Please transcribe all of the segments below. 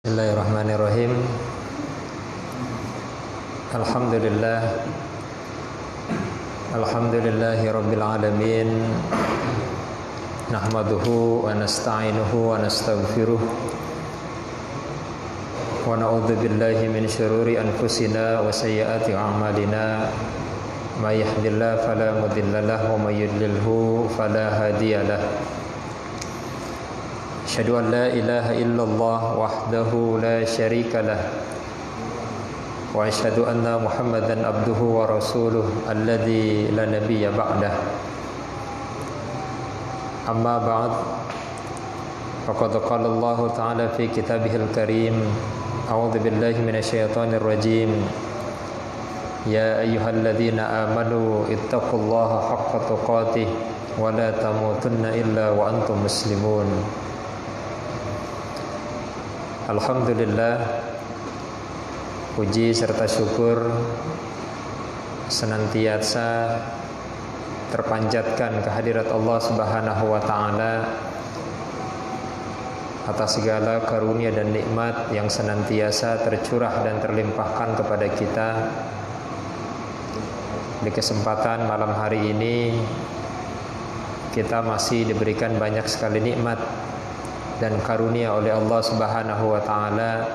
Bismillahirrahmanirrahim. Alhamdulillah. Alhamdulillahi rabbil alamin. Nahmaduhu wa nasta'inuhu wa nastaghfiruh. Wa na'udzu billahi min syururi anfusina wa sayyiati a'malina. May yahdihillahu fala mudilla lahu wa may yudlilhu fala hadiyalah. Asyhadu an la ilaha illallah wahdahu la syarika lah wa asyhadu anna Muhammadan abduhu wa rasuluh alladzi la nabiyya ba'dah. Amma ba'd, faqad qala Allah ta'ala fi kitabihil karim, a'udzu billahi minasyaitonir rajim. Ya ayyuhalladzina amanu ittaqullaha haqqa tuqatih wa la tamutunna illa wa antum muslimun. Alhamdulillah, puji serta syukur senantiasa terpanjatkan kehadirat Allah Subhanahu wa taala atas segala karunia dan nikmat yang senantiasa tercurah dan terlimpahkan kepada kita. Di kesempatan malam hari ini kita masih diberikan banyak sekali nikmat dan karunia oleh Allah Subhanahu wa taala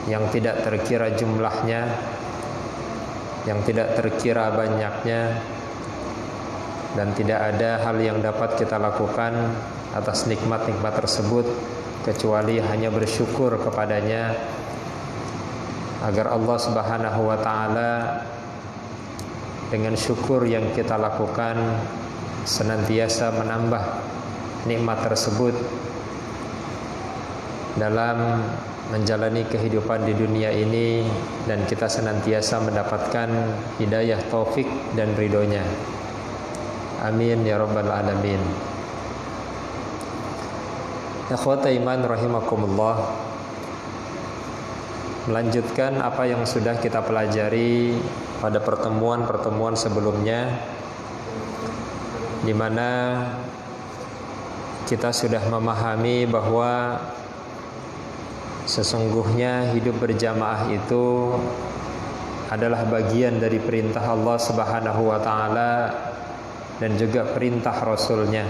yang tidak terkira jumlahnya, yang tidak terkira banyaknya, dan tidak ada hal yang dapat kita lakukan atas nikmat-nikmat tersebut kecuali hanya bersyukur kepadanya, agar Allah Subhanahu wa taala dengan syukur yang kita lakukan senantiasa menambah nikmat tersebut dalam menjalani kehidupan di dunia ini, dan kita senantiasa mendapatkan hidayah, taufik dan ridhonya. Amin ya rabbal alamin. Ikhwata iman rahimakumullah, melanjutkan apa yang sudah kita pelajari pada pertemuan-pertemuan sebelumnya, di mana kita sudah memahami bahwa sesungguhnya hidup berjamaah itu adalah bagian dari perintah Allah Subhanahu wa taala dan juga perintah Rasulnya.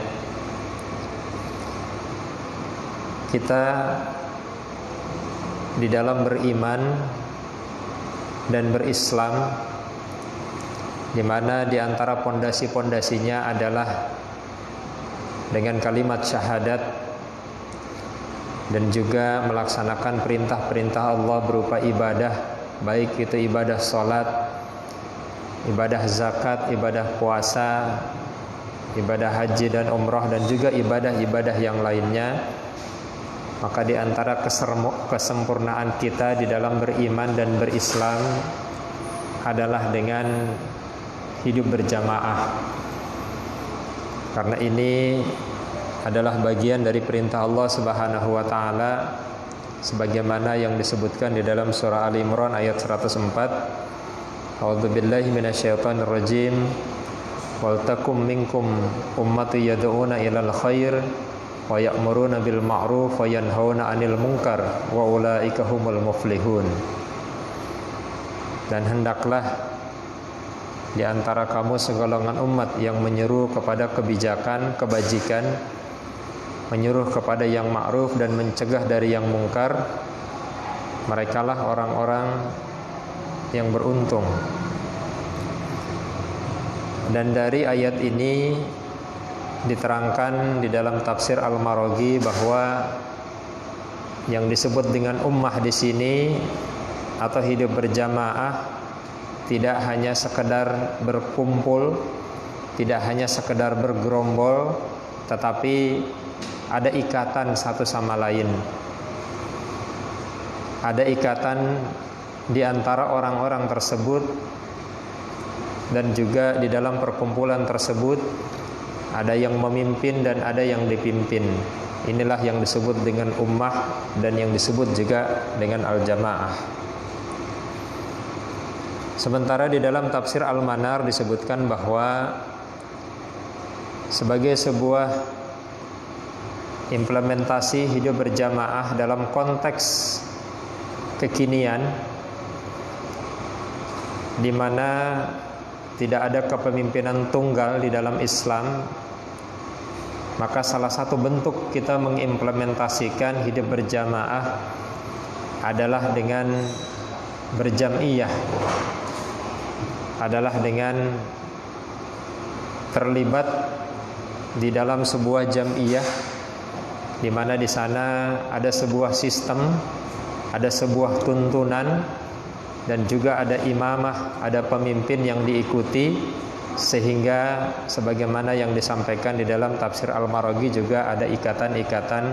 Kita di dalam beriman dan berislam, di mana di antara pondasi-pondasinya adalah dengan kalimat syahadat dan juga melaksanakan perintah-perintah Allah berupa ibadah, baik itu ibadah salat, ibadah zakat, ibadah puasa, ibadah haji dan umrah, dan juga ibadah-ibadah yang lainnya. Maka di antara kesempurnaan kita di dalam beriman dan berislam adalah dengan hidup berjamaah. Karena ini adalah bagian dari perintah Allah Subhanahu wa taala sebagaimana yang disebutkan di dalam surah Ali Imran ayat 104. A'udzubillahi minasyaitonir rajim. Wal takum minkum ummati yad'una ilal khair wa ya'muruna bil ma'ruf wa yanhauna 'anil munkar wa ulaika humul muflihun. Dan hendaklah di antara kamu segolongan umat yang menyeru kepada kebijakan, kebajikan, menyuruh kepada yang ma'ruf dan mencegah dari yang mungkar. Merekalah orang-orang yang beruntung. Dan dari ayat ini diterangkan di dalam tafsir Al-Maraghi bahwa yang disebut dengan ummah di sini atau hidup berjamaah tidak hanya sekedar berkumpul, tidak hanya sekedar bergerombol, tetapi ada ikatan satu sama lain. Ada ikatan di antara orang-orang tersebut, dan juga di dalam perkumpulan tersebut ada yang memimpin dan ada yang dipimpin. Inilah yang disebut dengan ummah dan yang disebut juga dengan al-jamaah. Sementara di dalam tafsir Al-Manar disebutkan bahwa sebagai sebuah implementasi hidup berjamaah dalam konteks kekinian, di mana tidak ada kepemimpinan tunggal di dalam Islam, maka salah satu bentuk kita mengimplementasikan hidup berjamaah adalah dengan berjam'iyah, adalah dengan terlibat di dalam sebuah jam'iyah, di mana di sana ada sebuah sistem, ada sebuah tuntunan, dan juga ada imamah, ada pemimpin yang diikuti, sehingga sebagaimana yang disampaikan di dalam tafsir Al-Maraghi juga ada ikatan-ikatan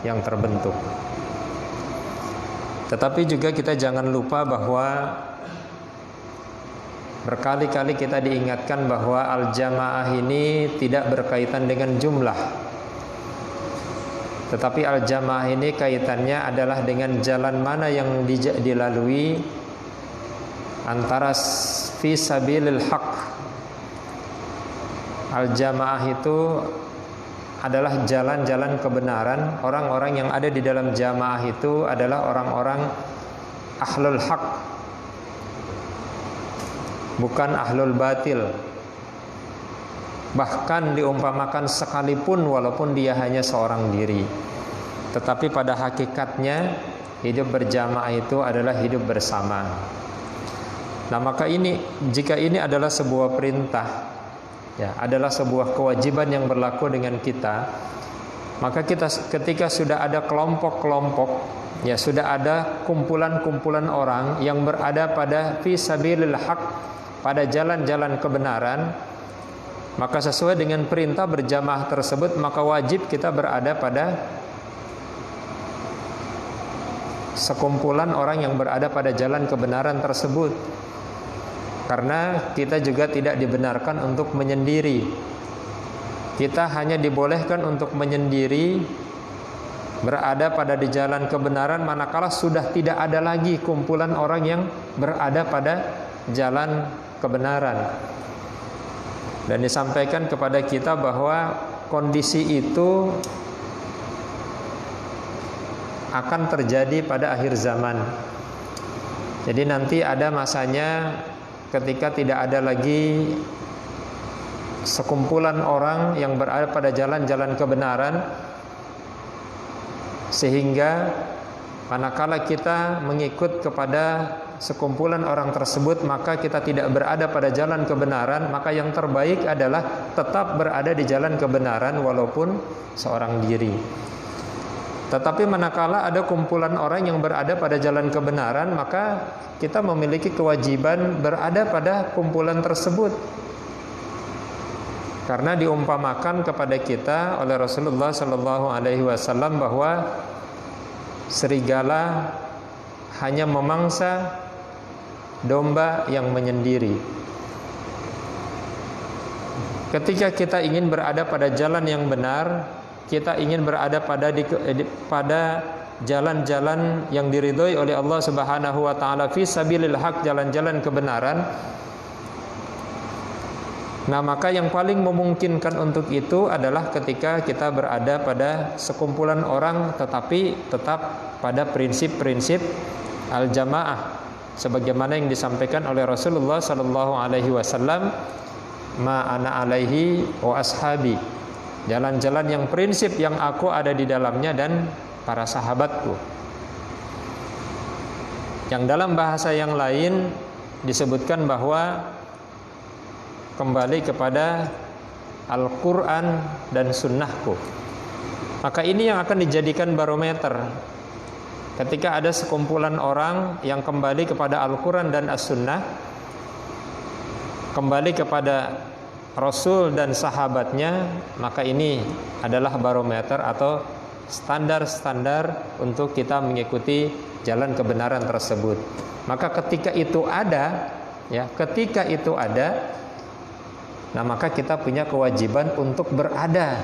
yang terbentuk. Tetapi juga kita jangan lupa bahwa berkali-kali kita diingatkan bahwa al-jamaah ini tidak berkaitan dengan jumlah, tetapi al-jamaah ini kaitannya adalah dengan jalan mana yang dilalui antara fi sabilil haq. Al-jamaah itu adalah jalan-jalan kebenaran. Orang-orang yang ada di dalam jamaah itu adalah orang-orang ahlul haq, bukan ahlul batil. Bahkan diumpamakan sekalipun walaupun dia hanya seorang diri, tetapi pada hakikatnya hidup berjamaah itu adalah hidup bersama. Nah, maka jika ini adalah sebuah perintah, ya, adalah sebuah kewajiban yang berlaku dengan kita, maka kita ketika sudah ada kelompok-kelompok, ya, sudah ada kumpulan-kumpulan orang yang berada pada fi sabilil haq, pada jalan-jalan kebenaran, maka sesuai dengan perintah berjamaah tersebut, maka wajib kita berada pada sekumpulan orang yang berada pada jalan kebenaran tersebut. Karena kita juga tidak dibenarkan untuk menyendiri. Kita hanya dibolehkan untuk menyendiri, berada pada di jalan kebenaran manakala sudah tidak ada lagi kumpulan orang yang berada pada jalan kebenaran. Dan disampaikan kepada kita bahwa kondisi itu akan terjadi pada akhir zaman. Jadi nanti ada masanya ketika tidak ada lagi sekumpulan orang yang berada pada jalan-jalan kebenaran, sehingga manakala kita mengikut kepada sekumpulan orang tersebut, maka kita tidak berada pada jalan kebenaran. Maka yang terbaik adalah tetap berada di jalan kebenaran walaupun seorang diri. Tetapi manakala ada kumpulan orang yang berada pada jalan kebenaran, maka kita memiliki kewajiban berada pada kumpulan tersebut. Karena diumpamakan kepada kita oleh Rasulullah SAW bahwa serigala hanya memangsa domba yang menyendiri. Ketika kita ingin berada pada jalan yang benar, kita ingin berada pada jalan-jalan yang diridhoi oleh Allah Subhanahu wa taala, fi sabilil haq, jalan-jalan kebenaran. Nah, maka yang paling memungkinkan untuk itu adalah ketika kita berada pada sekumpulan orang tetapi tetap pada prinsip-prinsip al-jamaah, sebagaimana yang disampaikan oleh Rasulullah sallallahu alaihi wasallam, ma ana alaihi wa ashabi, jalan-jalan yang prinsip yang aku ada di dalamnya dan para sahabatku. Yang dalam bahasa yang lain disebutkan bahwa kembali kepada Al-Quran dan sunnahku. Maka ini yang akan dijadikan barometer. Ketika ada sekumpulan orang yang kembali kepada Al-Quran dan As-Sunnah, kembali kepada Rasul dan sahabatnya, maka ini adalah barometer atau standar-standar untuk kita mengikuti jalan kebenaran tersebut. Maka ketika itu ada, nah maka kita punya kewajiban untuk berada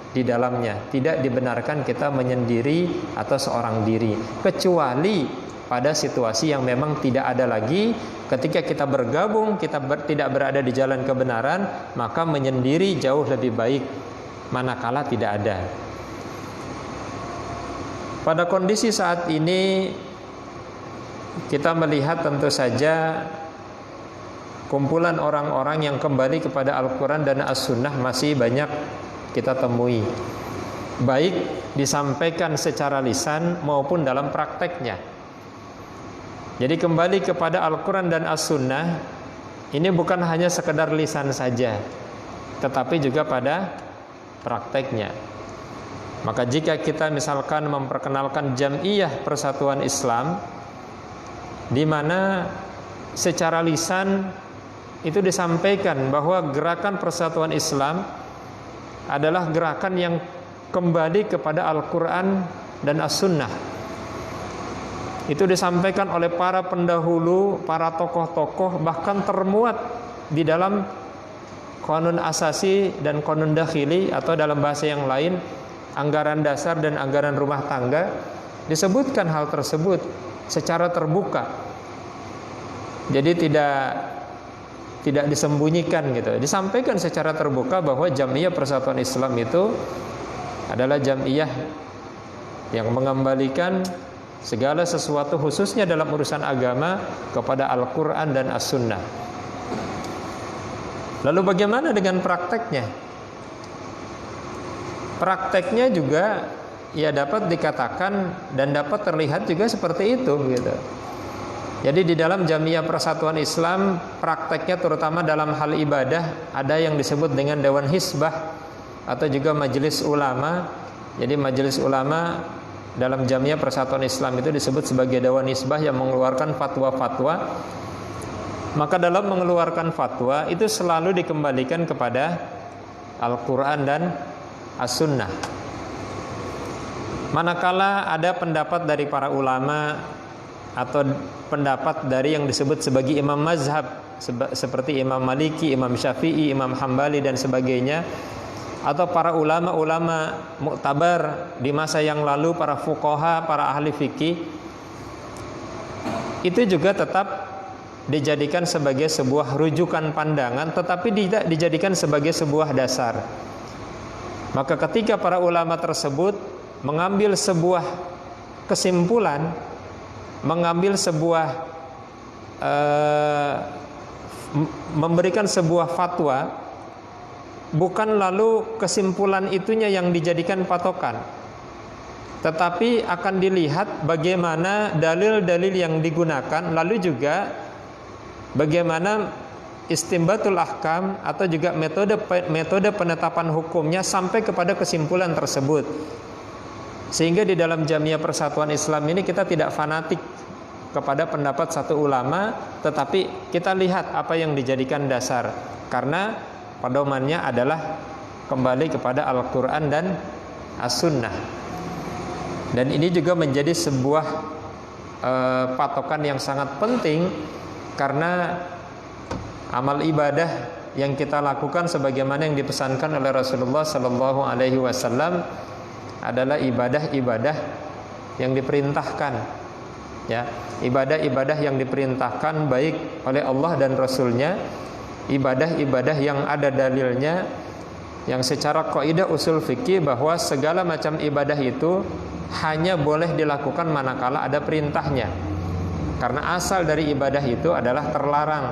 di dalamnya. Tidak dibenarkan kita menyendiri atau seorang diri, kecuali pada situasi yang memang tidak ada lagi. Ketika kita bergabung, kita tidak berada di jalan kebenaran, maka menyendiri jauh lebih baik manakala tidak ada. pada kondisi saat ini kita melihat tentu saja kumpulan orang-orang yang kembali kepada Al-Quran dan As-Sunnah masih banyak kita temui, baik disampaikan secara lisan maupun dalam prakteknya. Jadi kembali kepada Al-Quran dan As-Sunnah ini bukan hanya sekedar lisan saja, tetapi juga pada prakteknya. Maka jika kita misalkan memperkenalkan Jam'iyah Persatuan Islam, di mana secara lisan itu disampaikan bahwa gerakan Persatuan Islam adalah gerakan yang kembali kepada Al-Quran dan As-Sunnah. Itu disampaikan oleh para pendahulu, para tokoh-tokoh, bahkan termuat di dalam Qanun Asasi dan Qanun Dakhili, atau dalam bahasa yang lain anggaran dasar dan anggaran rumah tangga. Disebutkan hal tersebut secara terbuka. Jadi tidak disembunyikan gitu. Disampaikan secara terbuka bahwa Jam'iyah Persatuan Islam itu adalah jam'iyah yang mengembalikan segala sesuatu khususnya dalam urusan agama kepada Al-Quran dan As-Sunnah. Lalu bagaimana dengan prakteknya? Prakteknya juga ya dapat dikatakan dan dapat terlihat juga seperti itu gitu. Jadi di dalam Jam'iyah Persatuan Islam prakteknya terutama dalam hal ibadah ada yang disebut dengan Dewan Hisbah atau juga Majelis Ulama. Jadi Majelis Ulama dalam Jam'iyah Persatuan Islam itu disebut sebagai Dewan Hisbah yang mengeluarkan fatwa-fatwa. Maka dalam mengeluarkan fatwa itu selalu dikembalikan kepada Al-Quran dan As-Sunnah. Manakala ada pendapat dari para ulama atau pendapat dari yang disebut sebagai imam mazhab seperti Imam Maliki, Imam Syafi'i, Imam Hambali dan sebagainya, atau para ulama-ulama muktabar di masa yang lalu, para fuqaha, para ahli fikih, itu juga tetap dijadikan sebagai sebuah rujukan pandangan, tetapi tidak dijadikan sebagai sebuah dasar. Maka ketika para ulama tersebut mengambil sebuah kesimpulan, mengambil sebuah memberikan sebuah fatwa, bukan lalu kesimpulan itunya yang dijadikan patokan, tetapi akan dilihat bagaimana dalil-dalil yang digunakan, lalu juga bagaimana istimbatul ahkam atau juga metode penetapan hukumnya sampai kepada kesimpulan tersebut. Sehingga di dalam Jam'iyah Persatuan Islam ini kita tidak fanatik kepada pendapat satu ulama, tetapi kita lihat apa yang dijadikan dasar, karena pedomannya adalah kembali kepada Al-Quran dan As-Sunnah. Dan ini juga menjadi sebuah patokan yang sangat penting, karena amal ibadah yang kita lakukan sebagaimana yang dipesankan oleh Rasulullah Sallallahu Alaihi Wasallam adalah ibadah-ibadah yang diperintahkan, ya, ibadah-ibadah yang diperintahkan baik oleh Allah dan Rasulnya, ibadah-ibadah yang ada dalilnya, yang secara kaidah usul fikih bahwa segala macam ibadah itu hanya boleh dilakukan manakala ada perintahnya. Karena asal dari ibadah itu adalah terlarang,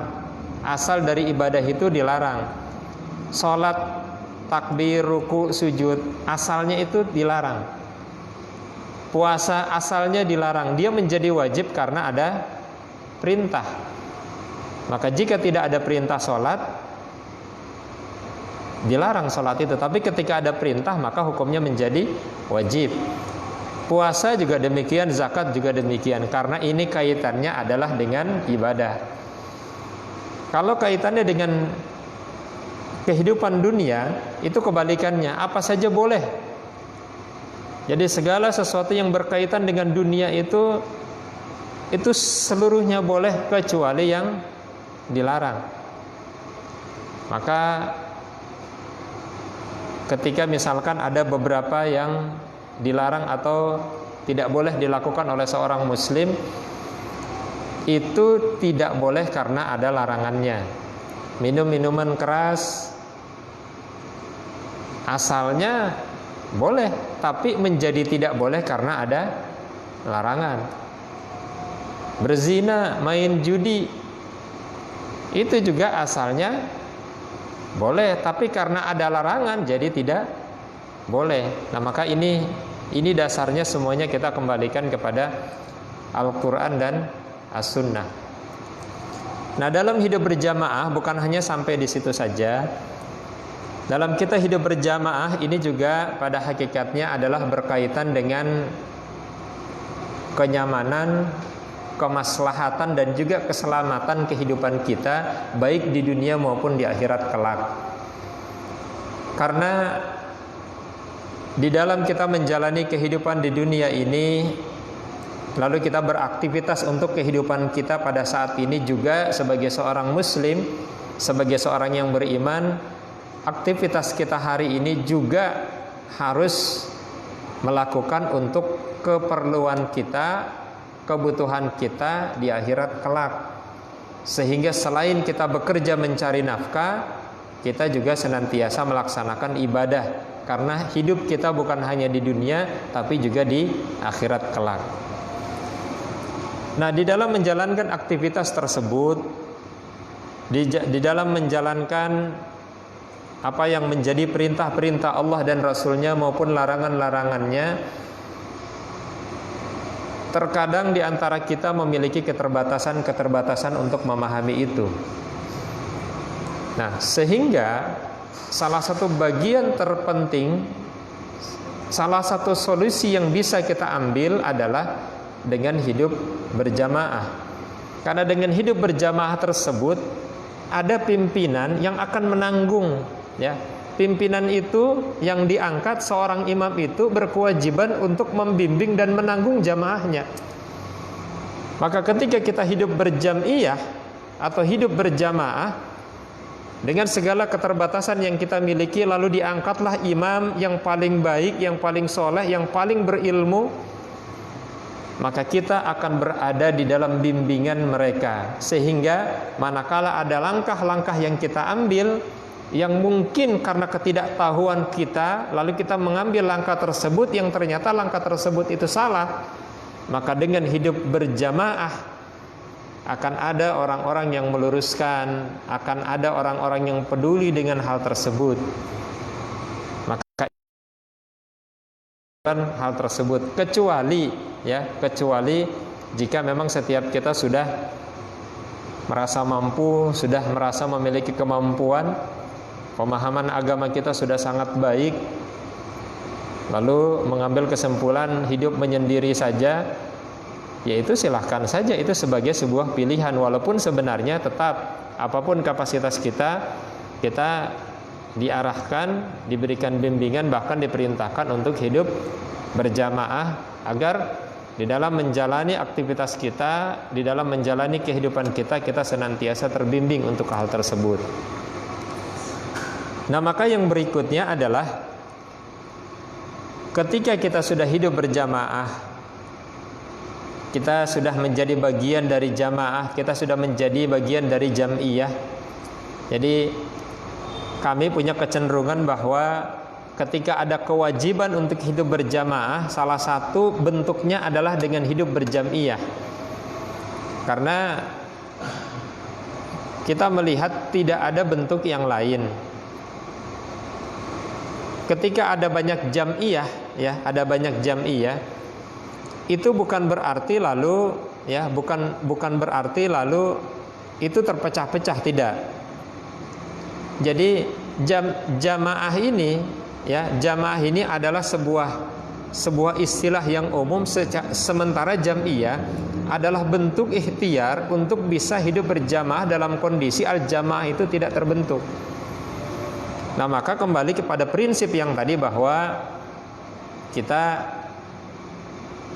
asal dari ibadah itu dilarang. Salat, takbir, ruku, sujud, asalnya itu dilarang. Puasa asalnya dilarang, dia menjadi wajib karena ada perintah. Maka jika tidak ada perintah sholat, dilarang sholat itu. Tapi ketika ada perintah, maka hukumnya menjadi wajib. Puasa juga demikian, zakat juga demikian, karena ini kaitannya adalah dengan ibadah. Kalau kaitannya dengan kehidupan dunia, itu kebalikannya, apa saja boleh. Jadi segala sesuatu yang berkaitan dengan dunia itu seluruhnya boleh kecuali yang dilarang. Maka ketika misalkan ada beberapa yang dilarang atau tidak boleh dilakukan oleh seorang muslim, itu tidak boleh karena ada larangannya. Minum minuman keras asalnya boleh, tapi menjadi tidak boleh karena ada larangan. Berzina, main judi, itu juga asalnya boleh, tapi karena ada larangan jadi tidak boleh. Nah, maka ini dasarnya semuanya kita kembalikan kepada Al-Quran dan As-Sunnah. Nah, dalam hidup berjamaah bukan hanya sampai di situ saja. Dalam kita hidup berjamaah ini juga pada hakikatnya adalah berkaitan dengan kenyamanan, kemaslahatan dan juga keselamatan kehidupan kita baik di dunia maupun di akhirat kelak. Karena di dalam kita menjalani kehidupan di dunia ini, lalu kita beraktivitas untuk kehidupan kita pada saat ini juga sebagai seorang muslim, sebagai seorang yang beriman, aktivitas kita hari ini juga harus melakukan untuk keperluan kita, kebutuhan kita di akhirat kelak. Sehingga selain kita bekerja mencari nafkah, kita juga senantiasa melaksanakan ibadah, karena hidup kita bukan hanya di dunia tapi juga di akhirat kelak. Nah, di dalam menjalankan aktivitas tersebut, di dalam menjalankan apa yang menjadi perintah-perintah Allah dan Rasulnya maupun larangan-larangannya, terkadang di antara kita memiliki keterbatasan untuk memahami itu. Nah, sehingga salah satu bagian terpenting, salah satu solusi yang bisa kita ambil adalah dengan hidup berjamaah. Karena dengan hidup berjamaah tersebut ada pimpinan yang akan menanggung, ya. Pimpinan itu yang diangkat, seorang imam itu berkewajiban untuk membimbing dan menanggung jamaahnya. Maka ketika kita hidup berjam'iyah atau hidup berjamaah dengan segala keterbatasan yang kita miliki, lalu diangkatlah imam yang paling baik, yang paling soleh, yang paling berilmu, maka kita akan berada di dalam bimbingan mereka. Sehingga manakala ada langkah-langkah yang kita ambil yang mungkin karena ketidaktahuan kita, lalu kita mengambil langkah tersebut yang ternyata langkah tersebut itu salah, maka dengan hidup berjamaah akan ada orang-orang yang meluruskan, akan ada orang-orang yang peduli dengan hal tersebut. Maka hal tersebut kecuali jika memang setiap kita sudah merasa mampu, sudah merasa memiliki kemampuan, pemahaman agama kita sudah sangat baik, lalu mengambil kesimpulan hidup menyendiri saja, yaitu silahkan saja, itu sebagai sebuah pilihan. Walaupun sebenarnya tetap apapun kapasitas kita diarahkan, diberikan bimbingan, bahkan diperintahkan untuk hidup berjamaah agar di dalam menjalani aktivitas kita, di dalam menjalani kehidupan kita, kita senantiasa terbimbing untuk hal tersebut. Nah, maka yang berikutnya adalah ketika kita sudah hidup berjamaah, kita sudah menjadi bagian dari jamaah, kita sudah menjadi bagian dari jam'iyah. Jadi kami punya kecenderungan bahwa ketika ada kewajiban untuk hidup berjamaah, salah satu bentuknya adalah dengan hidup berjam'iyah. Karena kita melihat tidak ada bentuk yang lain. Ketika ada banyak jam'iyah, ya, ada banyak jam'iyah, itu bukan berarti lalu, ya, bukan berarti lalu itu terpecah-pecah, tidak. Jadi jamaah ini, ya, jamaah ini adalah sebuah istilah yang umum, sementara jam'iyah adalah bentuk ikhtiar untuk bisa hidup berjamaah dalam kondisi al-jamaah itu tidak terbentuk. Nah, maka kembali kepada prinsip yang tadi, bahwa kita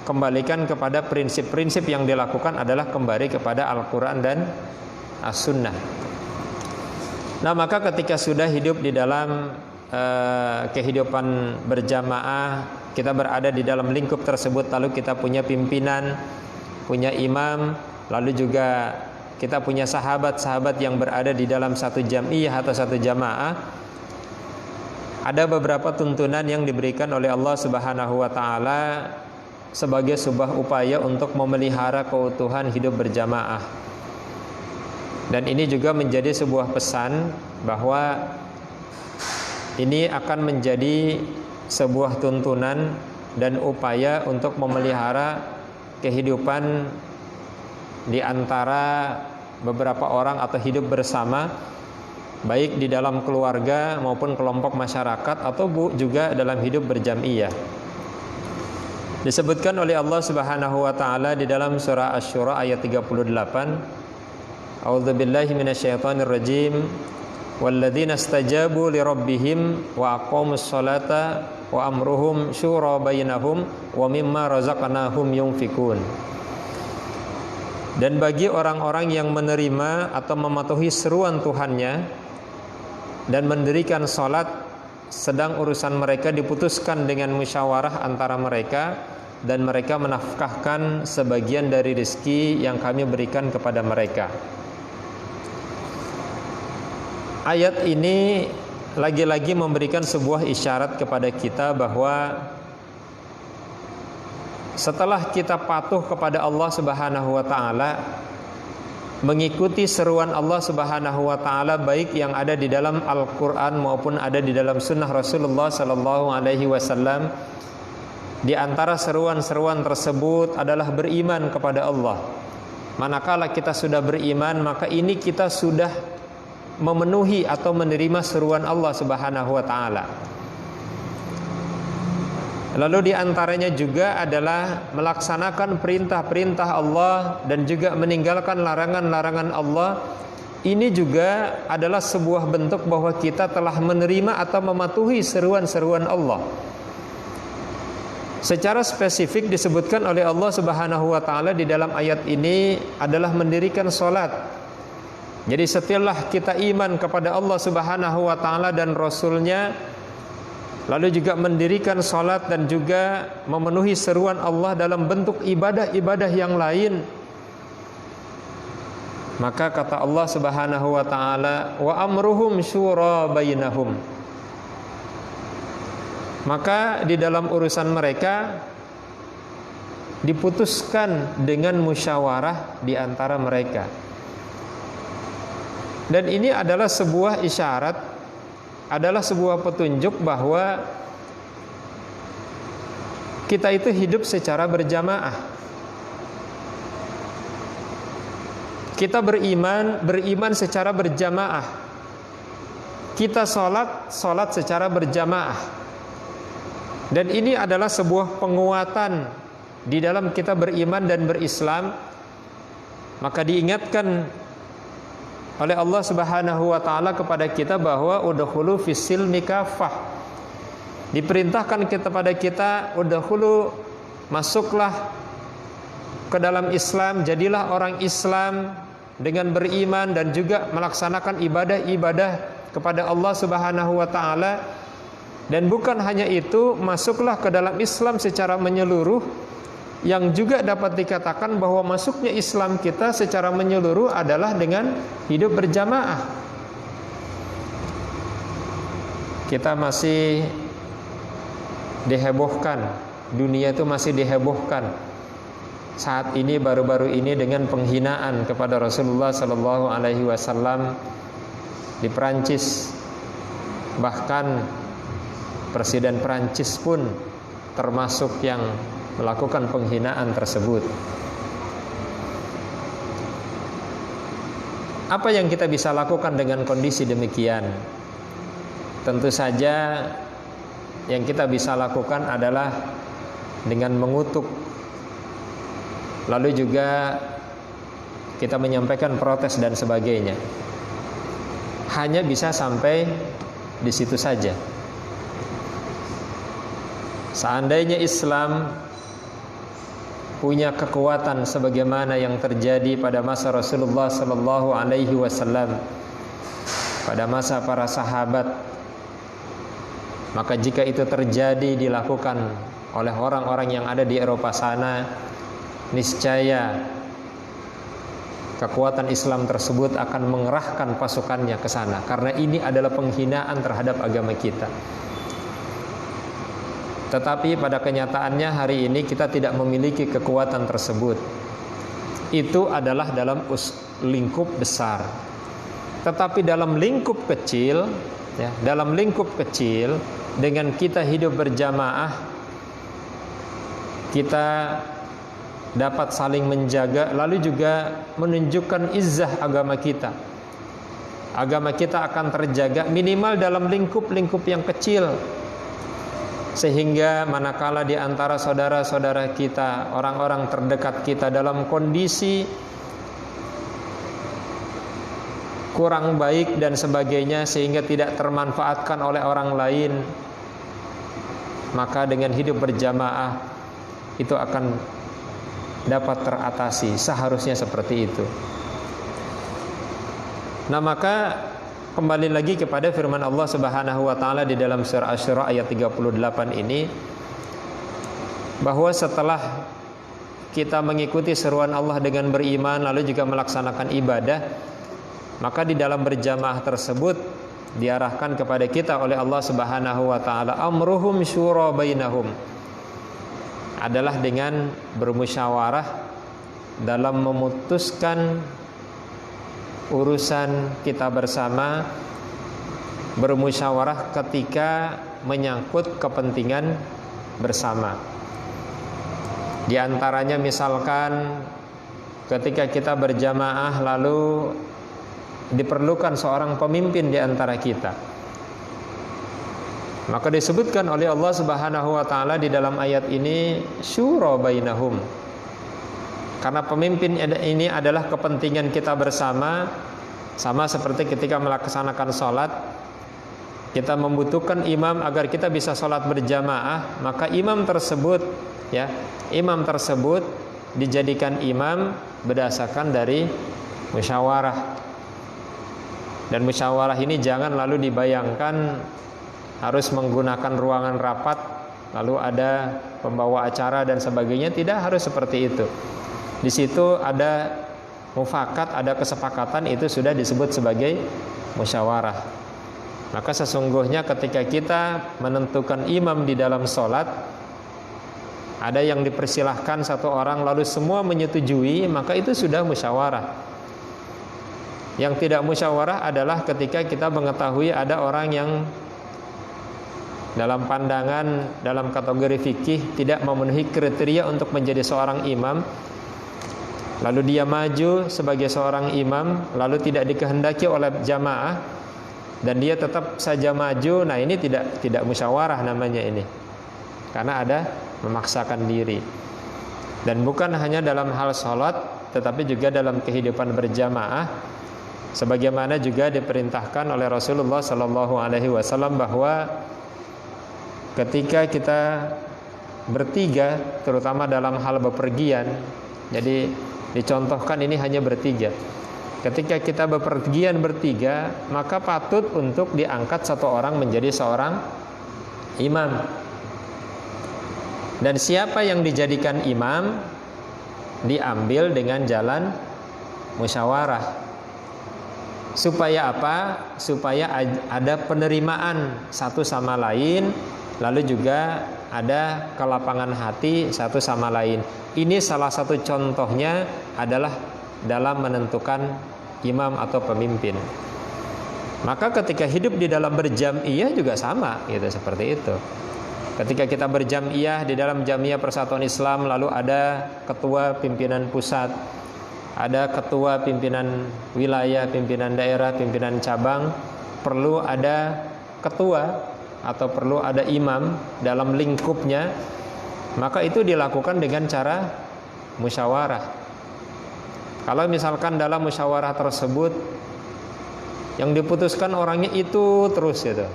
kembalikan kepada prinsip-prinsip yang dilakukan adalah kembali kepada Al-Quran dan As-Sunnah. Nah, maka ketika sudah hidup di dalam kehidupan berjamaah, kita berada di dalam lingkup tersebut, lalu kita punya pimpinan, punya imam, lalu juga kita punya sahabat-sahabat yang berada di dalam satu jam'iyah atau satu jamaah. Ada beberapa tuntunan yang diberikan oleh Allah Subhanahu wa taala sebagai sebuah upaya untuk memelihara keutuhan hidup berjamaah. Dan ini juga menjadi sebuah pesan bahwa ini akan menjadi sebuah tuntunan dan upaya untuk memelihara kehidupan di antara beberapa orang atau hidup bersama, baik di dalam keluarga maupun kelompok masyarakat atau juga dalam hidup berjam'iyah. Disebutkan oleh Allah Subhanahu wa taala di dalam surah Asy-Syura ayat 38, A'udzubillahi minasyaitonir rajim. Walladzina istajabu lirabbihim wa aqamus sholata wa amruhum syura bainahum wa mimma razaqnahum yunfikun. Dan bagi orang-orang yang menerima atau mematuhi seruan Tuhannya dan mendirikan salat, sedang urusan mereka diputuskan dengan musyawarah antara mereka, dan mereka menafkahkan sebagian dari rezeki yang kami berikan kepada mereka. Ayat ini lagi-lagi memberikan sebuah isyarat kepada kita bahwa setelah kita patuh kepada Allah Subhanahu wa taala, mengikuti seruan Allah Subhanahu wa taala baik yang ada di dalam Al-Qur'an maupun ada di dalam sunnah Rasulullah sallallahu alaihi wasallam, di antara seruan-seruan tersebut adalah beriman kepada Allah. Manakala kita sudah beriman, maka ini kita sudah memenuhi atau menerima seruan Allah Subhanahu wa taala. Lalu di antaranya juga adalah melaksanakan perintah-perintah Allah dan juga meninggalkan larangan-larangan Allah. Ini juga adalah sebuah bentuk bahwa kita telah menerima atau mematuhi seruan-seruan Allah. Secara spesifik disebutkan oleh Allah Subhanahu wa taala di dalam ayat ini adalah mendirikan salat. Jadi setelah kita iman kepada Allah Subhanahu wa taala dan Rasulnya, lalu juga mendirikan salat dan juga memenuhi seruan Allah dalam bentuk ibadah-ibadah yang lain, maka kata Allah Subhanahu wa taala, wa amruhum syura bainahum, maka di dalam urusan mereka diputuskan dengan musyawarah di antara mereka. Dan ini adalah sebuah isyarat, adalah sebuah petunjuk bahwa kita itu hidup secara berjamaah. Kita beriman secara berjamaah. Kita salat secara berjamaah. Dan ini adalah sebuah penguatan di dalam kita beriman dan berislam. Maka diingatkan oleh Allah Subhanahu wa taala kepada kita bahwa udkhulu fis-silmi kaffah. Diperintahkan kepada kita udkhulu, masuklah ke dalam Islam, jadilah orang Islam dengan beriman dan juga melaksanakan ibadah-ibadah kepada Allah Subhanahu wa taala. Dan bukan hanya itu, masuklah ke dalam Islam secara menyeluruh, yang juga dapat dikatakan bahwa masuknya Islam kita secara menyeluruh adalah dengan hidup berjamaah. Kita masih dihebohkan, dunia itu masih dihebohkan saat ini, baru-baru ini, dengan penghinaan kepada Rasulullah sallallahu alaihi wasallam di Perancis. Bahkan Presiden Perancis pun termasuk yang melakukan penghinaan tersebut. Apa yang kita bisa lakukan dengan kondisi demikian? Tentu saja yang kita bisa lakukan adalah dengan mengutuk, lalu juga kita menyampaikan protes dan sebagainya. Hanya bisa sampai di situ saja. Seandainya Islam punya kekuatan sebagaimana yang terjadi pada masa Rasulullah sallallahu alaihi wasallam, pada masa para sahabat, maka jika itu terjadi dilakukan oleh orang-orang yang ada di Eropa sana, niscaya kekuatan Islam tersebut akan mengerahkan pasukannya ke sana, karena ini adalah penghinaan terhadap agama kita. Tetapi pada kenyataannya hari ini kita tidak memiliki kekuatan tersebut. Itu adalah dalam lingkup besar. Tetapi dalam lingkup kecil, ya, dalam lingkup kecil, dengan kita hidup berjamaah, kita dapat saling menjaga, lalu juga menunjukkan izzah agama kita. Agama kita akan terjaga minimal dalam lingkup-lingkup yang kecil, sehingga manakala di antara saudara-saudara kita, orang-orang terdekat kita dalam kondisi kurang baik dan sebagainya, sehingga tidak termanfaatkan oleh orang lain, maka dengan hidup berjamaah itu akan dapat teratasi. Seharusnya seperti itu. Nah, maka kembali lagi kepada firman Allah Subhanahu wa taala di dalam surah Asy-Syura ayat 38 ini, bahwa setelah kita mengikuti seruan Allah dengan beriman lalu juga melaksanakan ibadah, maka di dalam berjamaah tersebut diarahkan kepada kita oleh Allah Subhanahu wa taala, amruhum syura bainahum, adalah dengan bermusyawarah dalam memutuskan urusan kita bersama, bermusyawarah ketika menyangkut kepentingan bersama. Di antaranya misalkan ketika kita berjamaah lalu diperlukan seorang pemimpin di antara kita, maka disebutkan oleh Allah Subhanahu wa taala di dalam ayat ini syura bainahum, karena pemimpin ini adalah kepentingan kita bersama. Sama seperti ketika melaksanakan sholat, kita membutuhkan imam agar kita bisa sholat berjamaah, maka imam tersebut, ya, imam tersebut dijadikan imam berdasarkan dari musyawarah. Dan musyawarah ini jangan lalu dibayangkan harus menggunakan ruangan rapat, lalu ada pembawa acara dan sebagainya. Tidak harus seperti itu. Di situ ada mufakat, ada kesepakatan, itu sudah disebut sebagai musyawarah. Maka sesungguhnya ketika kita menentukan imam di dalam sholat, ada yang dipersilahkan satu orang lalu semua menyetujui, maka itu sudah musyawarah. Yang tidak musyawarah adalah ketika kita mengetahui ada orang yang dalam pandangan, dalam kategori fikih tidak memenuhi kriteria untuk menjadi seorang imam, lalu dia maju sebagai seorang imam, lalu tidak dikehendaki oleh jamaah dan dia tetap saja maju. Nah, ini tidak musyawarah namanya ini, karena ada memaksakan diri. Dan bukan hanya dalam hal sholat, tetapi juga dalam kehidupan berjamaah, sebagaimana juga diperintahkan oleh Rasulullah SAW bahwa ketika kita bertiga, terutama dalam hal bepergian, jadi dicontohkan ini hanya bertiga. Ketika kita bepergian bertiga, maka patut untuk diangkat satu orang menjadi seorang imam. Dan siapa yang dijadikan imam diambil dengan jalan musyawarah. Supaya apa? Supaya ada penerimaan satu sama lain, lalu juga ada kelapangan hati satu sama lain. Ini salah satu contohnya adalah dalam menentukan imam atau pemimpin. Maka ketika hidup di dalam berjam'iyah juga sama, gitu, seperti itu. Ketika kita berjam'iyah di dalam Jamiah Persatuan Islam, lalu ada ketua pimpinan pusat, ada ketua pimpinan wilayah, pimpinan daerah, pimpinan cabang, perlu ada ketua atau perlu ada imam dalam lingkupnya, maka itu dilakukan dengan cara musyawarah. Kalau misalkan dalam musyawarah tersebut yang diputuskan orangnya itu terus gitu,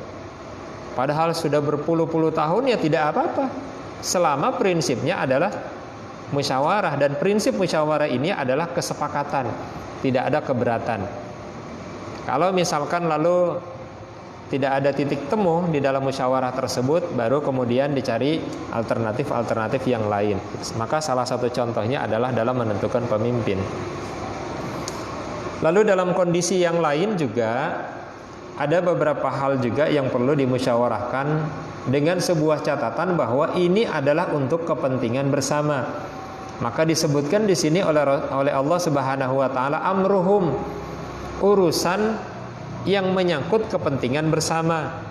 padahal sudah berpuluh-puluh tahun, ya tidak apa-apa, selama prinsipnya adalah musyawarah. Dan prinsip musyawarah ini adalah kesepakatan, tidak ada keberatan. Kalau misalkan lalu tidak ada titik temu di dalam musyawarah tersebut, baru kemudian dicari alternatif-alternatif yang lain. Maka salah satu contohnya adalah dalam menentukan pemimpin. Lalu dalam kondisi yang lain juga ada beberapa hal juga yang perlu dimusyawarahkan dengan sebuah catatan bahwa ini adalah untuk kepentingan bersama. Maka disebutkan di sini oleh Allah Subhanahu wa taala amruhum, urusan yang menyangkut kepentingan bersama.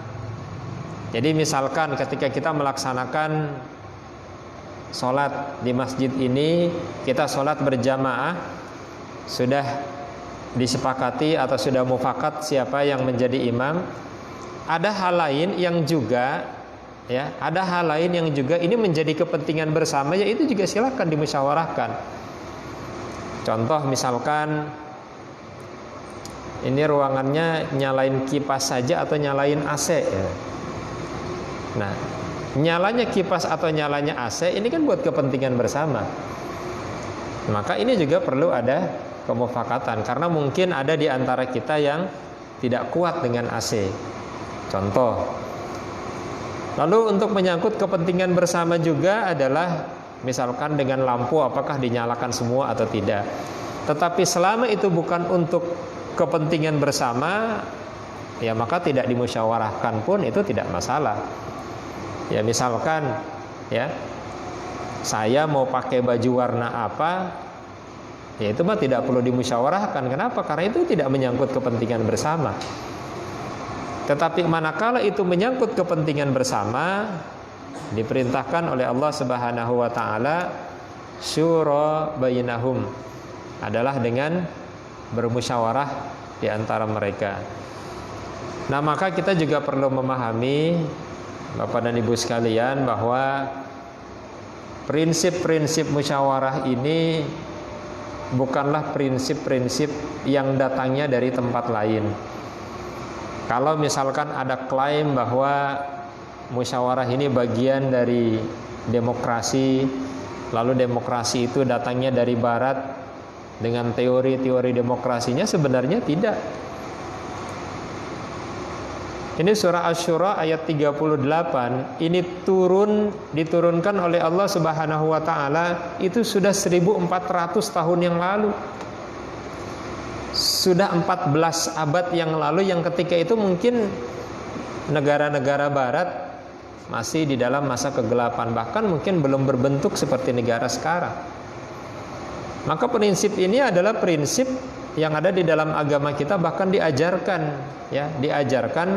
Jadi misalkan ketika kita melaksanakan sholat di masjid ini, kita sholat berjamaah, sudah disepakati atau sudah mufakat siapa yang menjadi imam. Ada hal lain yang juga, ya, ada hal lain yang juga ini menjadi kepentingan bersama, yaitu juga silakan dimusyawarahkan. Contoh misalkan ini ruangannya nyalain kipas saja atau nyalain AC, ya. Nah, nyalanya kipas atau nyalanya AC ini kan buat kepentingan bersama. Maka ini juga perlu ada kemufakatan, karena mungkin ada di antara kita yang tidak kuat dengan AC. Contoh. Lalu untuk menyangkut kepentingan bersama juga adalah misalkan dengan lampu apakah dinyalakan semua atau tidak. Tetapi selama itu bukan untuk kepentingan bersama, ya maka tidak dimusyawarahkan pun itu tidak masalah. Ya misalkan, ya, saya mau pakai baju warna apa, ya itu mah tidak perlu dimusyawarahkan. Kenapa? Karena itu tidak menyangkut kepentingan bersama. Tetapi manakala itu menyangkut kepentingan bersama, diperintahkan oleh Allah Subhanahu wa taala syura bainahum, adalah dengan bermusyawarah di antara mereka. Nah, maka kita juga perlu memahami, Bapak dan Ibu sekalian, bahwa prinsip-prinsip musyawarah ini bukanlah prinsip-prinsip yang datangnya dari tempat lain. Kalau misalkan ada klaim bahwa musyawarah ini bagian dari demokrasi, lalu demokrasi itu datangnya dari barat dengan teori-teori demokrasinya, sebenarnya tidak. Ini surah Asy-Syura ayat 38. Ini diturunkan oleh Allah Subhanahu wa taala itu sudah 1400 tahun yang lalu. Sudah 14 abad yang lalu, yang ketika itu mungkin negara-negara barat masih di dalam masa kegelapan, bahkan mungkin belum berbentuk seperti negara sekarang. Maka prinsip ini adalah prinsip yang ada di dalam agama kita, bahkan diajarkan, ya, diajarkan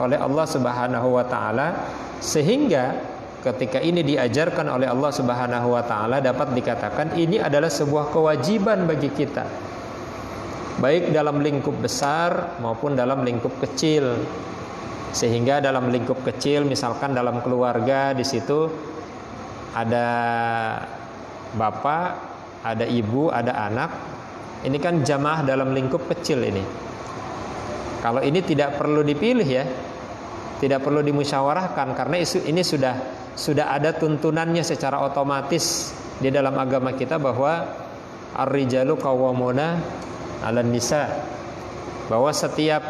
oleh Allah Subhanahu wa taala, sehingga ketika ini diajarkan oleh Allah Subhanahu wa taala dapat dikatakan ini adalah sebuah kewajiban bagi kita, baik dalam lingkup besar maupun dalam lingkup kecil. Sehingga dalam lingkup kecil, misalkan dalam keluarga, di situ ada bapak, ada ibu, ada anak. Ini kan jamaah dalam lingkup kecil ini. Kalau ini tidak perlu dipilih, ya, tidak perlu dimusyawarahkan, karena ini sudah ada tuntunannya secara otomatis di dalam agama kita bahwa ar-rijalu qawwamuna 'alan nisa, bahwa setiap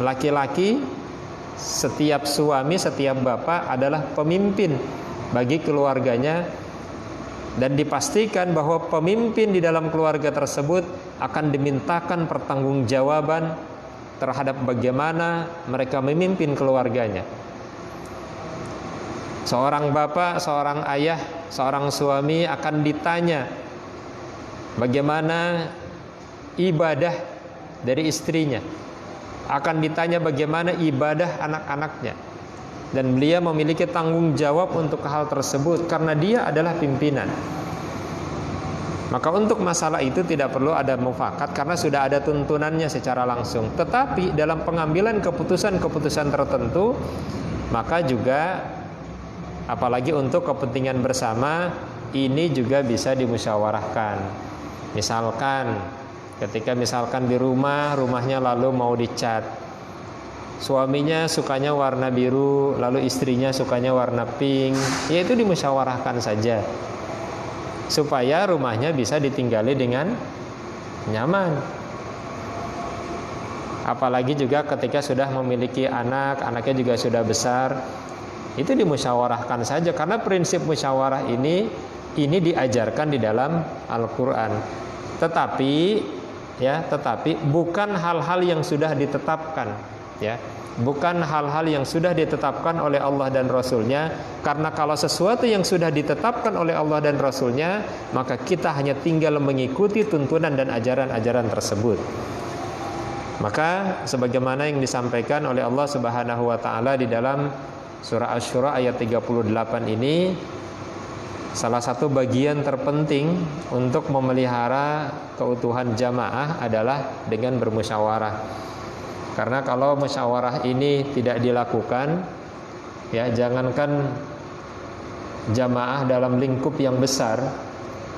laki-laki, setiap suami, setiap bapak adalah pemimpin bagi keluarganya. Dan dipastikan bahwa pemimpin di dalam keluarga tersebut akan dimintakan pertanggungjawaban terhadap bagaimana mereka memimpin keluarganya. Seorang bapak, seorang ayah, seorang suami akan ditanya bagaimana ibadah dari istrinya, akan ditanya bagaimana ibadah anak-anaknya. Dan beliau memiliki tanggung jawab untuk hal tersebut karena dia adalah pimpinan. Maka untuk masalah itu tidak perlu ada mufakat karena sudah ada tuntunannya secara langsung. Tetapi dalam pengambilan keputusan-keputusan tertentu, maka juga apalagi untuk kepentingan bersama, ini juga bisa dimusyawarahkan. Misalkan ketika di rumahnya lalu mau dicat, suaminya sukanya warna biru, lalu istrinya sukanya warna pink, ya itu dimusyawarahkan saja, supaya rumahnya bisa ditinggali dengan nyaman. Apalagi juga ketika sudah memiliki anak, anaknya juga sudah besar, itu dimusyawarahkan saja, karena prinsip musyawarah ini diajarkan di dalam Al-Quran. Tetapi bukan hal-hal yang sudah ditetapkan. ya. Bukan hal-hal yang sudah ditetapkan oleh Allah dan Rasulnya. Karena kalau sesuatu yang sudah ditetapkan oleh Allah dan Rasulnya, maka kita hanya tinggal mengikuti tuntunan dan ajaran-ajaran tersebut. Maka sebagaimana yang disampaikan oleh Allah Subhanahu wa taala di dalam surah Asy-Syura ayat 38 ini, salah satu bagian terpenting untuk memelihara keutuhan jamaah adalah dengan bermusyawarah. Karena kalau musyawarah ini tidak dilakukan, ya jangankan jamaah dalam lingkup yang besar,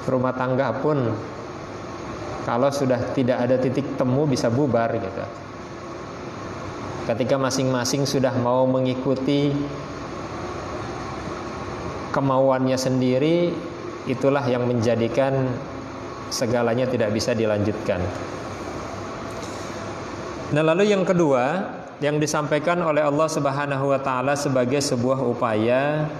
rumah tangga pun kalau sudah tidak ada titik temu bisa bubar gitu. Ketika masing-masing sudah mau mengikuti kemauannya sendiri, itulah yang menjadikan segalanya tidak bisa dilanjutkan. Nah, lalu yang kedua yang disampaikan oleh Allah Subhanahu wa taala sebagai sebuah upaya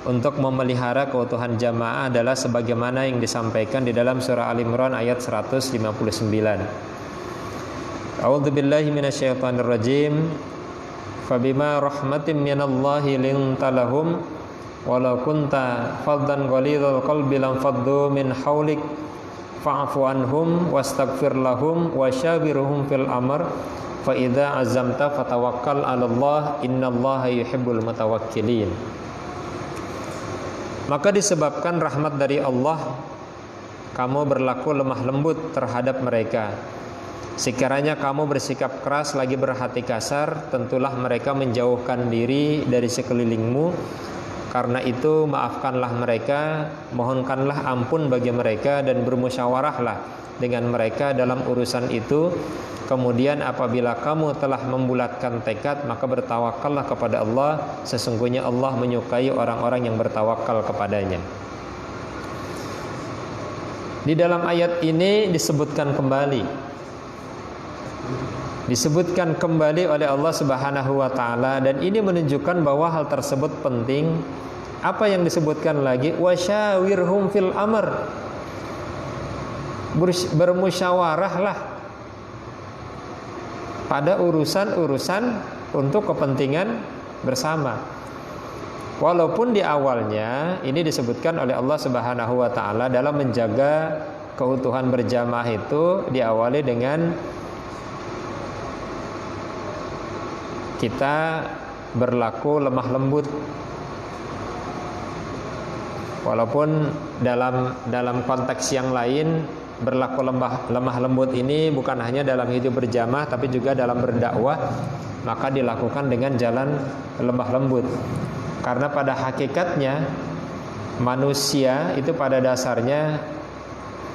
untuk memelihara keutuhan jamaah adalah sebagaimana yang disampaikan di dalam surah Al-Imran ayat 159. A'udzubillahi minasyaitonir rajim. Fabima rahmatin minallahi linta lahum walau kunta faddan ghalidhal qalbi lam faddu min haulik fa'fu anhum wastaghfir lahum wasyawirhum fil amr fa idza azamta fatawakkal 'alallah innallaha yuhibbul mutawakkilin. Maka disebabkan rahmat dari Allah, kamu berlaku lemah lembut terhadap mereka. Sekiranya kamu bersikap keras lagi berhati kasar, tentulah mereka menjauhkan diri dari sekelilingmu. Karena itu maafkanlah mereka, mohonkanlah ampun bagi mereka, dan bermusyawarahlah dengan mereka dalam urusan itu. Kemudian apabila kamu telah membulatkan tekad, maka bertawakallah kepada Allah. Sesungguhnya Allah menyukai orang-orang yang bertawakal kepadanya. Di dalam ayat ini disebutkan kembali oleh Allah Subhanahu wa taala, dan ini menunjukkan bahwa hal tersebut penting. Apa yang disebutkan lagi? Wasyawirhum fil amr. Bermusyawarahlah pada urusan-urusan untuk kepentingan bersama. Walaupun di awalnya ini disebutkan oleh Allah Subhanahu wa taala dalam menjaga keutuhan berjamaah itu diawali dengan kita berlaku lemah lembut. Walaupun dalam konteks yang lain berlaku lemah lembut ini bukan hanya dalam hidup berjamaah tapi juga dalam berdakwah, maka dilakukan dengan jalan lemah lembut. Karena pada hakikatnya manusia itu pada dasarnya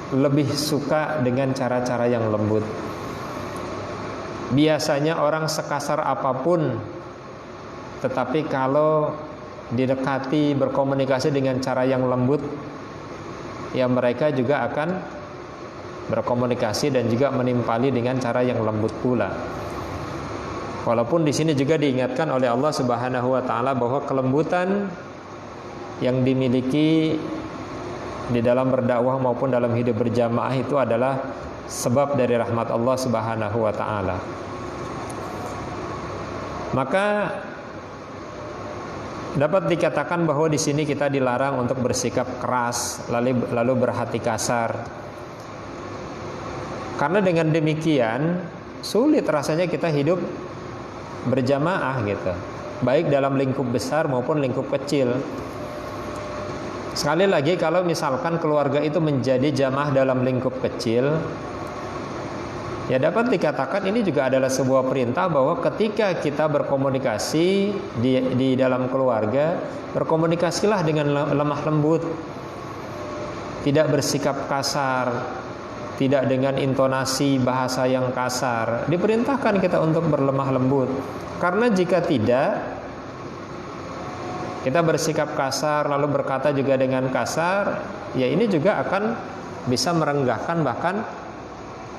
lebih suka dengan cara-cara yang lembut. Biasanya orang sekasar apapun, tetapi kalau didekati, berkomunikasi dengan cara yang lembut, ya mereka juga akan berkomunikasi dan juga menimpali dengan cara yang lembut pula. Walaupun di sini juga diingatkan oleh Allah Subhanahu wa taala bahwa kelembutan yang dimiliki di dalam berdakwah maupun dalam hidup berjamaah itu adalah sebab dari rahmat Allah Subhanahu wa taala. Maka dapat dikatakan bahwa di sini kita dilarang untuk bersikap keras lalu berhati kasar. Karena dengan demikian sulit rasanya kita hidup berjamaah gitu, baik dalam lingkup besar maupun lingkup kecil. Sekali lagi, kalau misalkan keluarga itu menjadi jamaah dalam lingkup kecil, ya dapat dikatakan ini juga adalah sebuah perintah bahwa ketika kita berkomunikasi di dalam keluarga, berkomunikasilah dengan lemah lembut, tidak bersikap kasar, tidak dengan intonasi bahasa yang kasar. Diperintahkan kita untuk berlemah lembut. Karena jika tidak, kita bersikap kasar lalu berkata juga dengan kasar, ya ini juga akan bisa merenggahkan, bahkan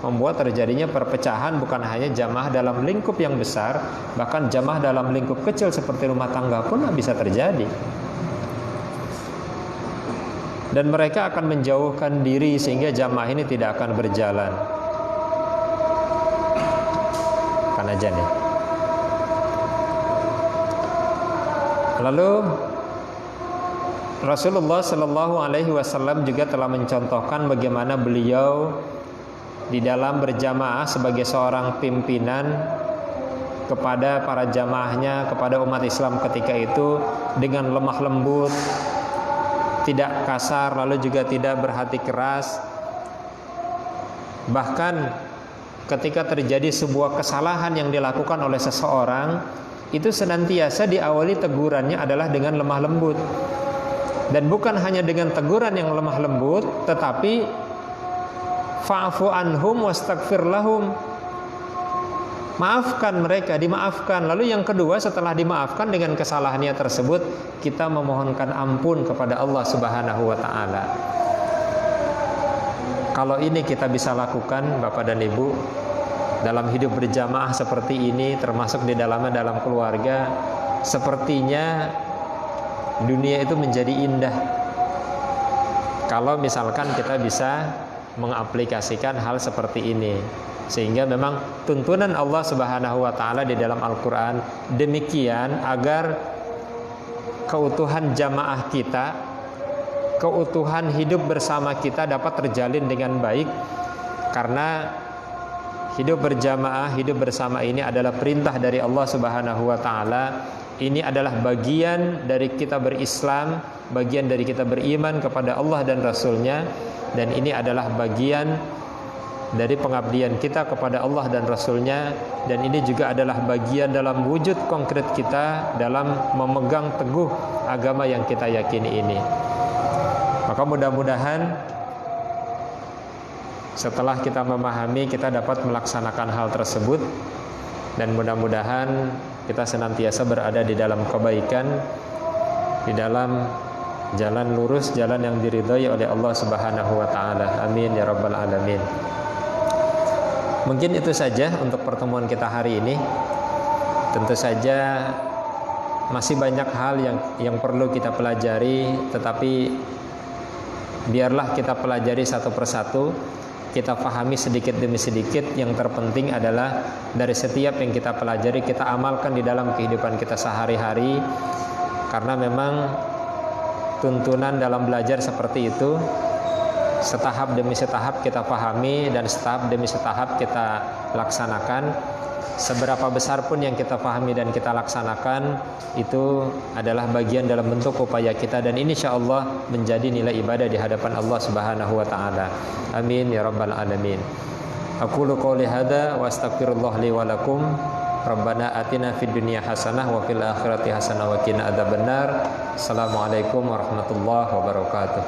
membuat terjadinya perpecahan, bukan hanya jamaah dalam lingkup yang besar, bahkan jamaah dalam lingkup kecil seperti rumah tangga pun bisa terjadi. Dan mereka akan menjauhkan diri sehingga jamaah ini tidak akan berjalan. Kan aja nih. Lalu Rasulullah Shallallahu Alaihi Wasallam juga telah mencontohkan bagaimana beliau di dalam berjamaah sebagai seorang pimpinan kepada para jamaahnya, kepada umat Islam ketika itu dengan lemah lembut, tidak kasar, lalu juga tidak berhati keras. Bahkan ketika terjadi sebuah kesalahan yang dilakukan oleh seseorang, itu senantiasa diawali tegurannya adalah dengan lemah lembut. Dan bukan hanya dengan teguran yang lemah lembut, tetapi fa'fu anhum wastaghfir lahum. Maafkan mereka, dimaafkan. Lalu yang kedua, setelah dimaafkan dengan kesalahannya tersebut, kita memohonkan ampun kepada Allah Subhanahu wa taala. Kalau ini kita bisa lakukan, Bapak dan Ibu, dalam hidup berjamaah seperti ini, termasuk di dalam keluarga, sepertinya dunia itu menjadi indah. Kalau misalkan kita bisa mengaplikasikan hal seperti ini, sehingga memang tuntunan Allah Subhanahu wa taala di dalam Al-Qur'an demikian agar keutuhan jamaah kita, keutuhan hidup bersama kita dapat terjalin dengan baik. Karena hidup berjamaah, hidup bersama ini adalah perintah dari Allah Subhanahu wa taala. Ini adalah bagian dari kita berislam, bagian dari kita beriman kepada Allah dan Rasul-Nya, dan ini adalah bagian dari pengabdian kita kepada Allah dan Rasul-Nya, dan ini juga adalah bagian dalam wujud konkret kita dalam memegang teguh agama yang kita yakini ini. Maka mudah-mudahan setelah kita memahami, kita dapat melaksanakan hal tersebut, dan mudah-mudahan kita senantiasa berada di dalam kebaikan, di dalam jalan lurus, jalan yang diridhai oleh Allah Subhanahu wa taala. Amin ya rabbal alamin. Mungkin itu saja untuk pertemuan kita hari ini. Tentu saja masih banyak hal yang perlu kita pelajari, tetapi biarlah kita pelajari satu persatu, kita pahami sedikit demi sedikit. Yang terpenting adalah dari setiap yang kita pelajari, kita amalkan di dalam kehidupan kita sehari-hari. Karena memang tuntunan dalam belajar seperti itu, setahap demi setahap kita pahami, dan setahap demi setahap kita laksanakan. Seberapa besar pun yang kita pahami dan kita laksanakan, itu adalah bagian dalam bentuk upaya kita, dan ini insyaallah menjadi nilai ibadah di hadapan Allah Subhanahu wa taala. Amin ya rabbal alamin. Aqulu qouli hadza wa astaghfirullah li wa lakum. Rabbana atina fid dunya hasanah wa fil akhirati hasanah wa qina adzabannar. Assalamualaikum warahmatullahi wabarakatuh.